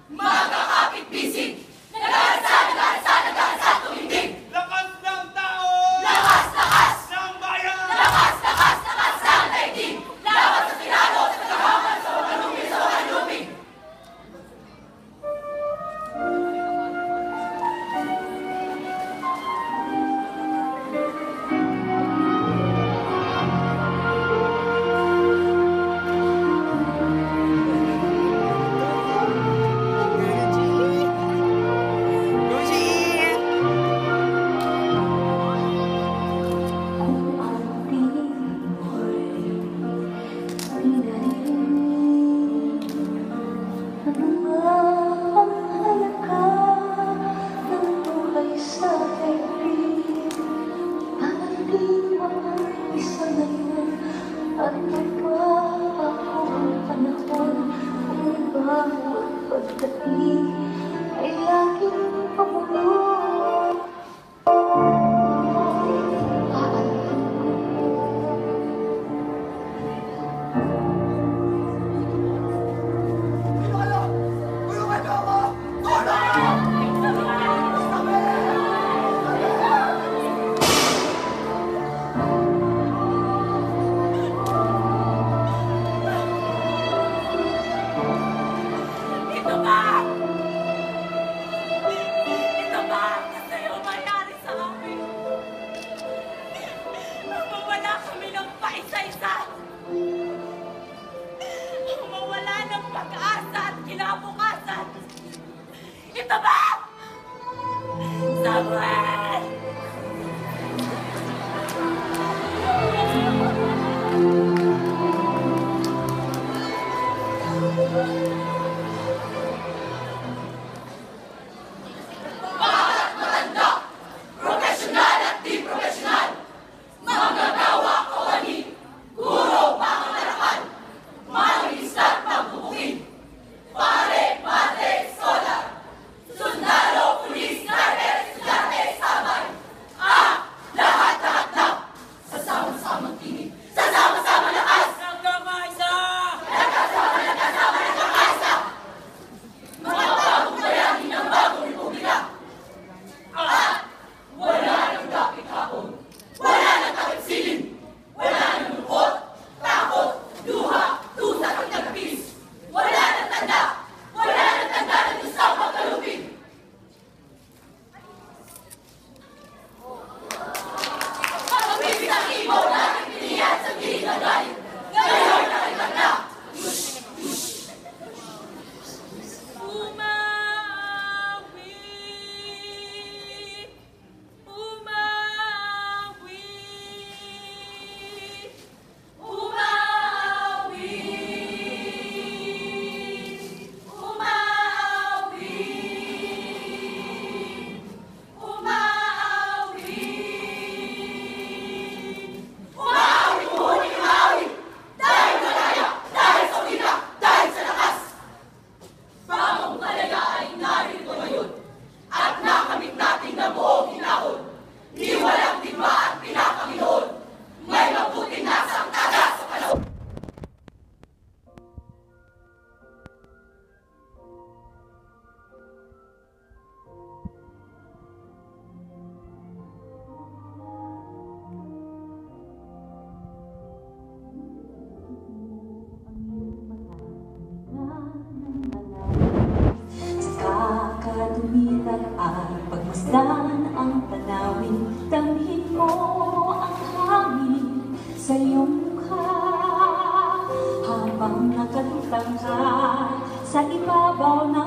magkakapit-bisig, nag-aalsa, tumindig. Lakas ng tao! Lakas ng bayan! Lakas ng daigdig. Laban sa tirano, sa tagahaman, sa mga lupig. Ay laging pabulong. Ito ba? Kasi yung mayari sa amin. Mawala kami ng paisa-isa. Mawala ng pag-asa at kinabukasan. Ito ba? Samuel! Bawat matanda, profesional at di profesional, manggagawa kawani, guro pangangarakan, manginista at magbubuking, pare, madre, scholar, sundalo, pulis, driver, estudyante, sabay, lahat-lahat na, sasama-samang tinig, sasama-sama lakas, nagkakaisa! Nagkakaisa! Mga bagong bayani ng bagong republika. Wala nang dapit hapon, wala nang takip silin, wala nang lungkot, takot, duha, tusa at nagpis. Wala nang tanda ng Diyos ang pagkalupin. Ang bibig ng ibo natin pinihan sa gilid ng galit. Ngayon nakalitan na. Bagong kalayaan narito ngayon at nakamit natin na buong hinahon. Ni walang digma at pinapanginoon. May mabuting nasa ang taga sa panahon. Kakadumitan at pagmasdan ang tanawin, damhin mo ang hangin sa iyong mukha. Habang nakalutang ka sa ibabaw ng